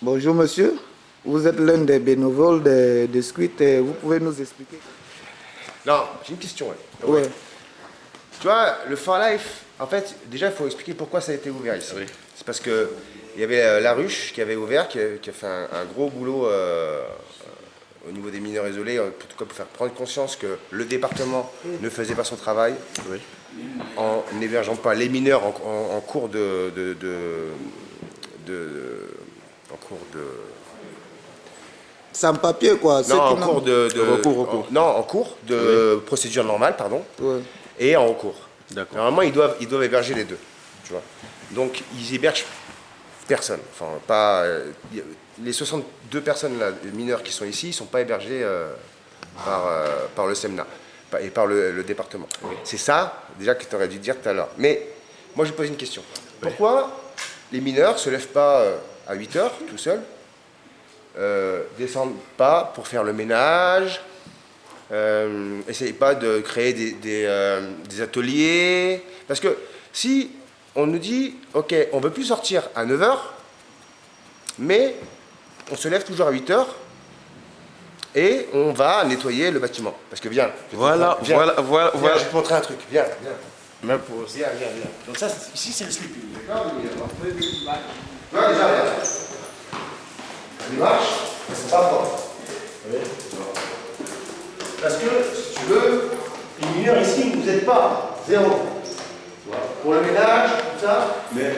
Bonjour monsieur, vous êtes l'un des bénévoles de Squid et vous pouvez nous expliquer? Non, j'ai une question. Oui. Tu vois, le Far Life, en fait, déjà, il faut expliquer pourquoi ça a été ouvert ici. Oui. C'est parce que il y avait La Ruche qui avait ouvert, qui a fait un gros boulot au niveau des mineurs isolés, en tout cas pour faire prendre conscience que le département ne faisait pas son travail Oui. en n'hébergeant pas les mineurs en cours en cours de Sans papier quoi. non, en cours Recours. non, en cours de procédure normale, pardon, Oui. et en recours. D'accord. Normalement, ils doivent héberger les deux, tu vois. Donc, ils hébergent personne. Enfin, pas les 62 personnes là, les mineurs qui sont ici, ils sont pas hébergés par le SEMNA et par le département. C'est ça, déjà, que tu aurais dû dire tout à l'heure. Mais moi, je pose une question. Pourquoi les mineurs se lèvent pas à 8 heures tout seuls, descendent pas pour faire le ménage, essayez pas de créer des ateliers. Parce que si on nous dit, ok, on ne veut plus sortir à 9 heures, mais on se lève toujours à 8 heures et on va nettoyer le bâtiment. Parce que viens, Voilà. je vais te montrer un truc. Viens. Mais pour... Viens. Donc ça, ici c'est le sleeping. D'accord. Tu vois déjà, regarde. Les marches, elles sont pas propres. Parce que, si tu veux, les mineurs ici, vous n'êtes pas. Zéro. Tu vois, pour le ménage, tout ça. Mais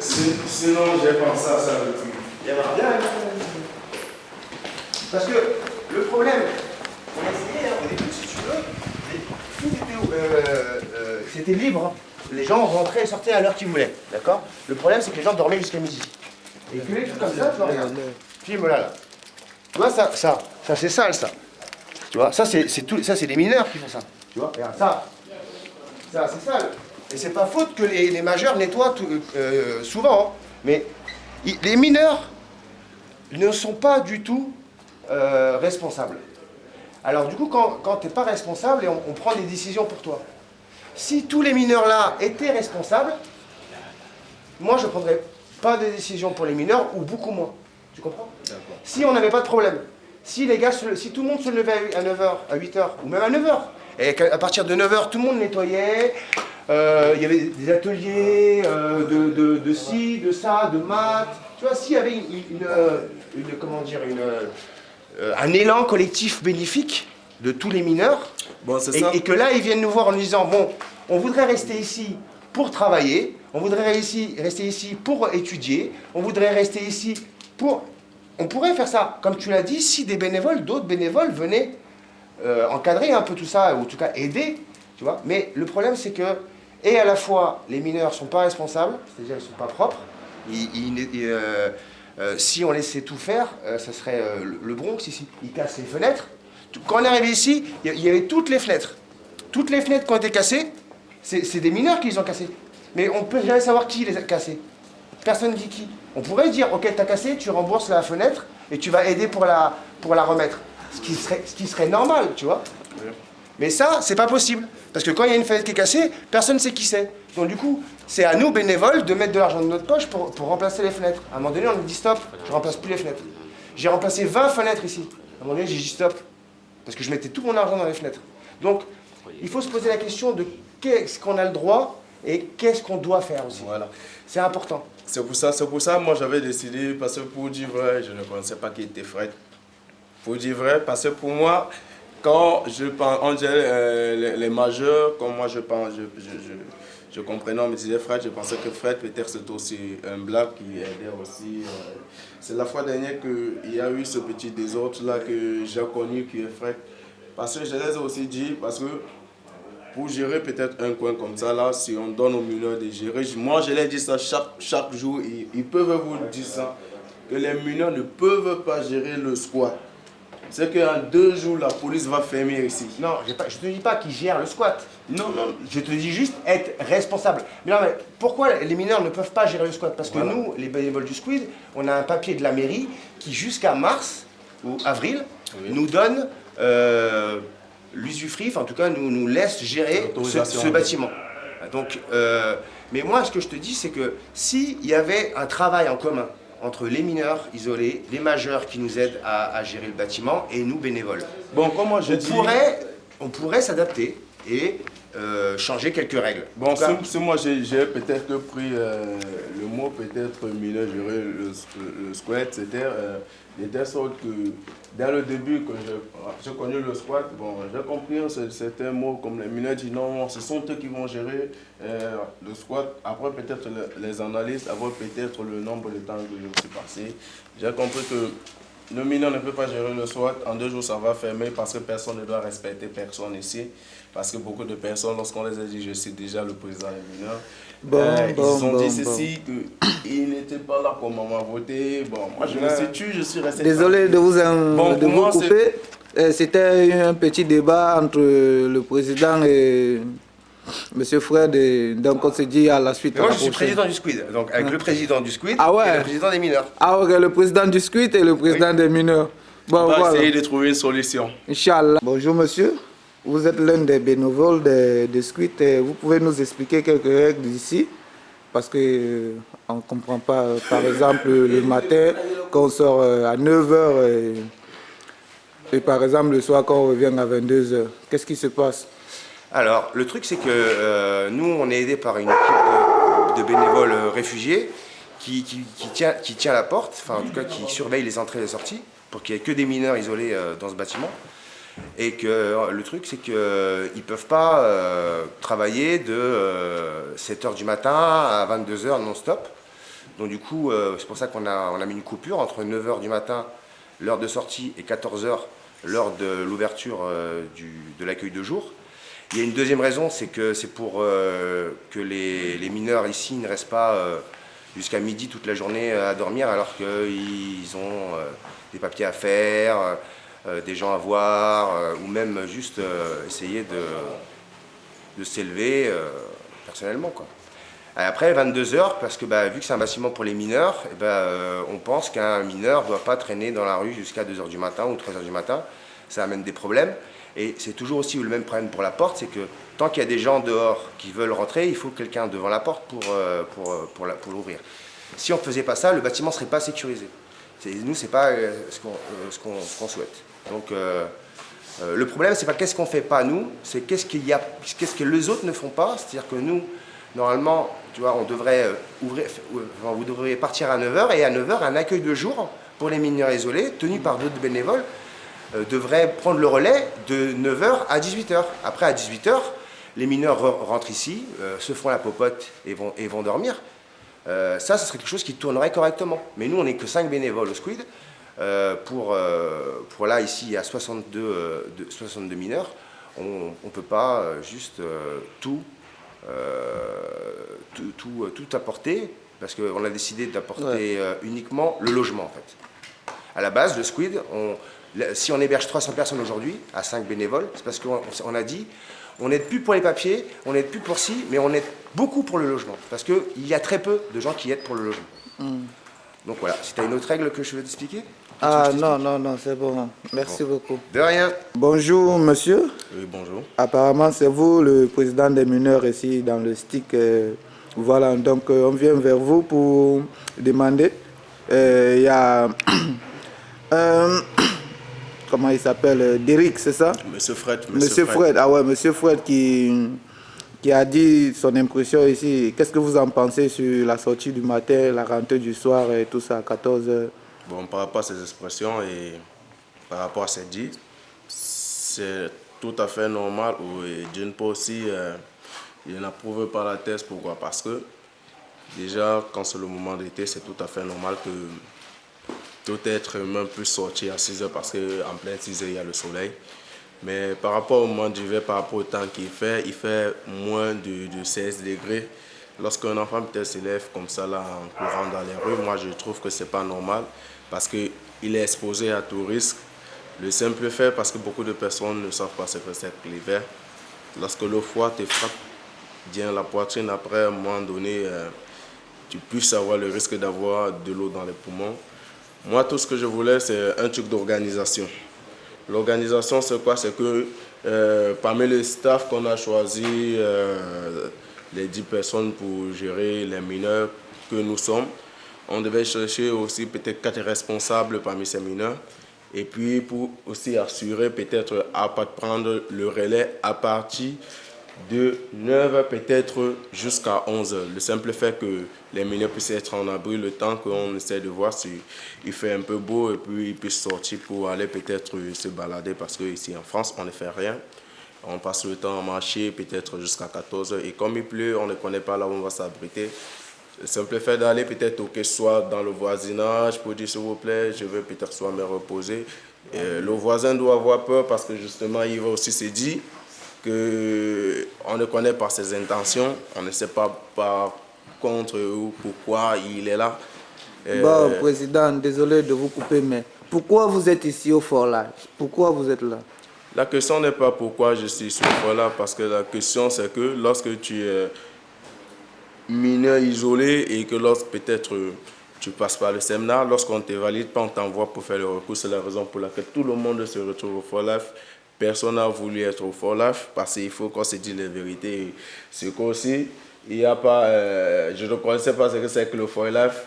sinon, j'ai pensé à ça depuis. Il y a bien. Parce que le problème, on a essayé au début, si tu veux, tout était, c'était libre. Hein. Les gens rentraient et sortaient à l'heure qu'ils voulaient. D'accord. Le problème, c'est que les gens dormaient jusqu'à midi. Et que les trucs comme ça, tu vois, regarde. Filme-là, là. Tu vois, ça c'est sale, ça. Tu vois, ça c'est les mineurs qui font ça. Tu vois, regarde, ça c'est sale. Et c'est pas faute que les majeurs nettoient souvent, hein. Mais les mineurs ne sont pas du tout responsables. Alors du coup, quand tu n'es pas responsable, et on prend des décisions pour toi. Si tous les mineurs là étaient responsables, moi je ne prendrais pas de décision pour les mineurs ou beaucoup moins. Tu comprends? Si on n'avait pas de problème, si les gars, si tout le monde se levait à 9h, à 8h, ou même à 9h, et qu'à partir de 9h, tout le monde nettoyait, il y avait des ateliers de ci, de ça, de maths, tu vois, s'il y avait un élan collectif bénéfique de tous les mineurs, Bon, c'est ça. et que là, ils viennent nous voir en nous disant, bon, on voudrait rester ici pour travailler, on voudrait rester ici pour étudier, on voudrait rester ici pour... On pourrait faire ça, comme tu l'as dit, si d'autres bénévoles venaient encadrer un peu tout ça, ou en tout cas aider, tu vois. Mais le problème, c'est que, et à la fois, les mineurs ne sont pas responsables, c'est-à-dire ils ne sont pas propres, si on laissait tout faire, ça serait le Bronx ici. Ils cassent les fenêtres. Quand on est arrivé ici, il y avait toutes les fenêtres. Toutes les fenêtres qui ont été cassées, c'est des mineurs qui les ont cassées. Mais on ne peut jamais savoir qui les a cassées. Personne ne dit qui. On pourrait dire, ok, t'as cassé, tu rembourses la fenêtre et tu vas aider pour la remettre. Ce qui serait normal, tu vois. Mais ça, c'est pas possible. Parce que quand il y a une fenêtre qui est cassée, personne ne sait qui c'est. Donc du coup, c'est à nous, bénévoles, de mettre de l'argent de notre poche pour remplacer les fenêtres. À un moment donné, on nous dit stop, je remplace plus les fenêtres. J'ai remplacé 20 fenêtres ici. À un moment donné, j'ai dit stop. Parce que je mettais tout mon argent dans les fenêtres. Donc, il faut se poser la question de qu'est-ce qu'on a le droit et qu'est-ce qu'on doit faire aussi. Voilà. C'est important. C'est pour ça, moi j'avais décidé, parce que pour dire vrai, je ne connaissais pas qui était Fred. Pour dire vrai, parce que pour moi, quand je pense, on dirait les majeurs, comme moi je pense, je comprenais, on me disait Fred, je pensais que Fred peut-être c'était aussi un black qui aidait aussi. C'est la fois dernière qu'il y a eu ce petit désordre là que j'ai connu qui est Fred. Parce que je les ai aussi dit, parce que pour gérer peut-être un coin comme ça, là, si on donne aux mineurs de gérer, moi je leur dis ça chaque jour, ils peuvent vous dire ça, que les mineurs ne peuvent pas gérer le squat. C'est qu'en 2 jours, la police va fermer ici. Non, je ne te dis pas qu'ils gèrent le squat. Non. Je te dis juste être responsable. Mais non, mais pourquoi les mineurs ne peuvent pas gérer le squat? Parce que Voilà. nous, les bénévoles du Squid, on a un papier de la mairie qui, jusqu'à mars ou avril, nous donne l'usufruit, enfin en tout cas nous laisse gérer ce bâtiment. Donc, mais moi, ce que je te dis, c'est que s'il y avait un travail en commun entre les mineurs isolés, les majeurs qui nous aident à gérer le bâtiment et nous bénévoles. Bon, comment je dis... On pourrait s'adapter et changer quelques règles. Bon, En tout cas, si moi j'ai peut-être pris le mot peut-être mineur, gérer le squat, c'était de telle sorte que dès le début que j'ai connu le squat, bon, j'ai compris certains mots comme les mineurs disent non, ce sont eux qui vont gérer le squat. Après peut-être les analyses, après peut-être le nombre de temps que je suis passé, j'ai compris que le mineur ne peut pas gérer le SWAT. En 2 jours, ça va fermer parce que personne ne doit respecter personne ici. Parce que beaucoup de personnes, lorsqu'on les a dit, je suis déjà le président des mineurs, ils ont dit ceci, qu'ils n'étaient pas là pour m'avoir voté. Bon, moi, je me suis tué, je suis resté... Désolé de vous, de vous moi, couper. C'était un petit débat entre le président et Monsieur Fred. Et donc on s'est dit à la suite. moi, je suis président du Squid. Donc avec le président du Squid et le président des mineurs. Ah ok, le président du Squid et le président des mineurs. Bon, on va voilà. essayer de trouver une solution. Inch'Allah. Bonjour monsieur. Vous êtes l'un des bénévoles de Squid. Vous pouvez nous expliquer quelques règles d'ici? Parce que on ne comprend pas, par exemple, le matin, quand on sort à 9h et par exemple le soir quand on revient à 22h. Qu'est-ce qui se passe? Alors, le truc, c'est que nous, on est aidés par une équipe de bénévoles réfugiés qui tient la porte, enfin, en tout cas, qui surveille les entrées et les sorties, pour qu'il n'y ait que des mineurs isolés dans ce bâtiment. Et que le truc, c'est qu'ils ne peuvent pas travailler de 7h du matin à 22h non-stop. Donc, du coup, c'est pour ça qu'on a mis une coupure entre 9h du matin, l'heure de sortie, et 14h, l'heure de l'ouverture de l'accueil de jour. Il y a une deuxième raison, c'est que c'est pour que les mineurs ici ne restent pas jusqu'à midi toute la journée à dormir alors qu'ils ont des papiers à faire, des gens à voir, ou même juste essayer de s'élever personnellement, quoi. Et après 22h, parce que vu que c'est un bâtiment pour les mineurs, on pense qu'un mineur ne doit pas traîner dans la rue jusqu'à 2h du matin ou 3h du matin. Ça amène des problèmes. Et c'est toujours aussi le même problème pour la porte, c'est que tant qu'il y a des gens dehors qui veulent rentrer, il faut quelqu'un devant la porte pour l'ouvrir. Si on ne faisait pas ça, le bâtiment ne serait pas sécurisé. Nous, ce n'est pas ce qu'on souhaite. Donc, le problème, c'est pas qu'est-ce qu'on ne fait pas nous, c'est qu'est-ce que les autres ne font pas. C'est-à-dire que nous, normalement, tu vois, on devrait vous devriez partir à 9h, et à 9h, un accueil de jour pour les mineurs isolés, tenu par d'autres bénévoles, devrait prendre le relais de 9h à 18h. Après, à 18h, les mineurs rentrent ici, se font la popote et vont dormir. Ça serait quelque chose qui tournerait correctement. Mais nous, on n'est que 5 bénévoles au Squid. Pour là, ici, il y a 62 mineurs. On ne peut pas juste tout apporter, parce qu'on a décidé d'apporter uniquement le logement, en fait. À la base, le Squid, si on héberge 300 personnes aujourd'hui, à 5 bénévoles, c'est parce qu'on a dit, on n'aide plus pour les papiers, on n'aide plus pour ci, mais on aide beaucoup pour le logement. Parce qu'il y a très peu de gens qui aident pour le logement. Donc voilà, si tu as une autre règle que je veux t'expliquer? Ah non, c'est bon. Merci beaucoup. De rien. Bonjour monsieur. Oui, bonjour. Apparemment c'est vous le président des mineurs ici dans le stick. Voilà, donc on vient vers vous pour demander. Il y a... comment il s'appelle? Derrick, c'est ça? Monsieur Fred. Monsieur Fred. Ah ouais, Monsieur Fred qui a dit son impression ici. Qu'est-ce que vous en pensez sur la sortie du matin, la rentrée du soir et tout ça à 14h? Bon, par rapport à ces expressions et par rapport à ces dits, c'est tout à fait normal. Et d'une part aussi, il n'approuve pas la thèse. Pourquoi? Parce que déjà, quand c'est le moment d'été, c'est tout à fait normal que tout être humain puisse sortir à 6h parce qu'en plein 6h, il y a le soleil. Mais par rapport au moment d'hiver, par rapport au temps qu'il fait, il fait moins de 16 degrés. Lorsqu'un enfant peut-être s'élève comme ça là, en courant dans les rues, moi je trouve que ce n'est pas normal parce qu'il est exposé à tout risque. Le simple fait, parce que beaucoup de personnes ne savent pas ce que c'est que l'hiver, lorsque l'eau froide te frappe bien la poitrine, après à un moment donné, tu puisses avoir le risque d'avoir de l'eau dans les poumons. Moi, tout ce que je voulais, c'est un truc d'organisation. L'organisation, c'est quoi? C'est que parmi le staff qu'on a choisi, les 10 personnes pour gérer les mineurs que nous sommes, on devait chercher aussi peut-être 4 responsables parmi ces mineurs. Et puis pour aussi assurer peut-être à pas prendre le relais à partir de 9h peut-être jusqu'à 11h. Le simple fait que les mineurs puissent être en abri le temps qu'on essaie de voir si il fait un peu beau et puis ils puissent sortir pour aller peut-être se balader parce qu'ici en France on ne fait rien. On passe le temps à marcher peut-être jusqu'à 14h et comme il pleut, on ne connaît pas là où on va s'abriter. Le simple fait d'aller peut-être au quai soit dans le voisinage pour dire s'il vous plaît, je veux peut-être soit me reposer. Le voisin doit avoir peur parce que justement il va aussi se dire qu'on ne connaît pas ses intentions, on ne sait pas par contre ou pourquoi il est là. Bon, Président, désolé de vous couper, mais pourquoi vous êtes ici au Fort Life? Pourquoi vous êtes là? La question n'est pas pourquoi je suis ici au Fort Life, parce que la question c'est que lorsque tu es mineur isolé et que lorsque peut-être tu passes par le séminaire, lorsqu'on ne te valide pas, on t'envoie pour faire le recours. C'est la raison pour laquelle tout le monde se retrouve au Fort Life. Personne n'a voulu être au Fort Life parce qu'il faut qu'on se dise la vérité. C'est qu'aussi, il n'y a pas, je ne connaissais pas ce que c'est que le Fort Life.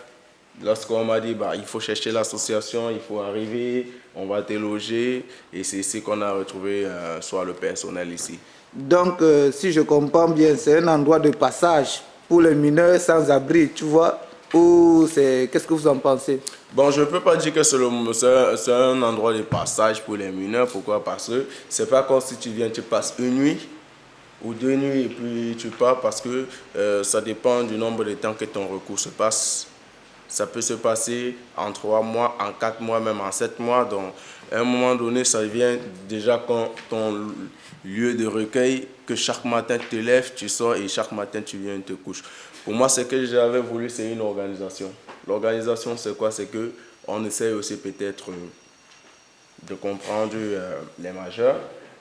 Lorsqu'on m'a dit, il faut chercher l'association, il faut arriver, on va te loger. Et c'est ici qu'on a retrouvé soit le personnel ici. Donc, si je comprends bien, c'est un endroit de passage pour les mineurs sans abri, tu vois? Ou c'est... Qu'est-ce que vous en pensez? Bon, je ne peux pas dire que c'est un endroit de passage pour les mineurs. Pourquoi? Parce que c'est pas comme si tu viens, tu passes une nuit ou 2 nuits et puis tu pars parce que ça dépend du nombre de temps que ton recours se passe. Ça peut se passer en 3 mois, en 4 mois, même en 7 mois. Donc, à un moment donné, ça vient déjà quand ton lieu de recueil, que chaque matin tu te lèves, tu sors et chaque matin tu viens et te couches. Pour moi, ce que j'avais voulu, c'est une organisation. L'organisation, c'est quoi? C'est qu'on essaye aussi peut-être de comprendre les majeurs.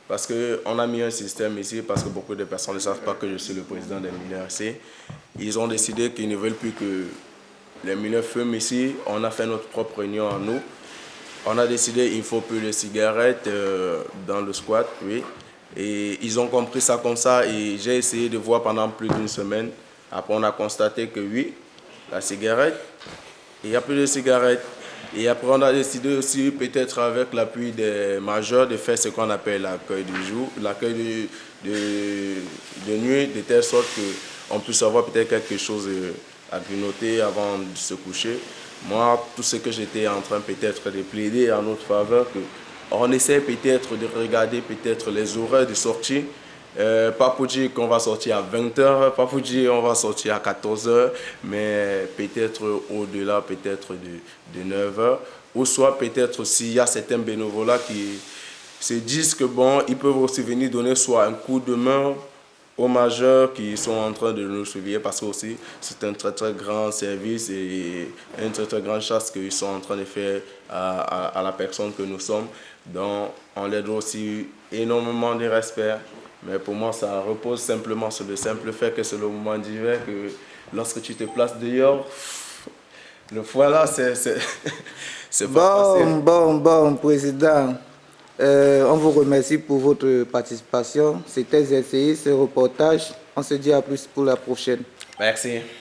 Parce qu'on a mis un système ici, parce que beaucoup de personnes ne savent pas que je suis le président des mineurs ici. Ils ont décidé qu'ils ne veulent plus que les mineurs fument ici. On a fait notre propre réunion à nous. On a décidé qu'il ne faut plus les cigarettes dans le squat, oui. Et ils ont compris ça comme ça et j'ai essayé de voir pendant plus d'1 semaine. Après, on a constaté que oui, la cigarette, il n'y a plus de cigarettes. Et après, on a décidé aussi, peut-être avec l'appui des majeurs, de faire ce qu'on appelle l'accueil du jour, l'accueil de nuit, de telle sorte qu'on puisse avoir peut-être quelque chose à grignoter avant de se coucher. Moi, tout ce que j'étais en train peut-être de plaider en notre faveur, on essaie peut-être de regarder peut-être les horaires de sortie. Pas pour dire qu'on va sortir à 20h, pas pour dire qu'on va sortir à 14h, mais peut-être au-delà peut-être de 9h. Ou soit peut-être s'il y a certains bénévoles qui se disent que bon, ils peuvent aussi venir donner soit un coup de main aux majeurs qui sont en train de nous surveiller parce que aussi c'est un très très grand service et une très très grande chasse qu'ils sont en train de faire à la personne que nous sommes. Donc on leur doit aussi énormément de respect. Mais pour moi, ça repose simplement sur le simple fait que c'est le moment d'hiver, que lorsque tu te places dehors, le foie là, c'est pas facile. Bon, Président. On vous remercie pour votre participation. C'était ZCI, ce reportage. On se dit à plus pour la prochaine. Merci.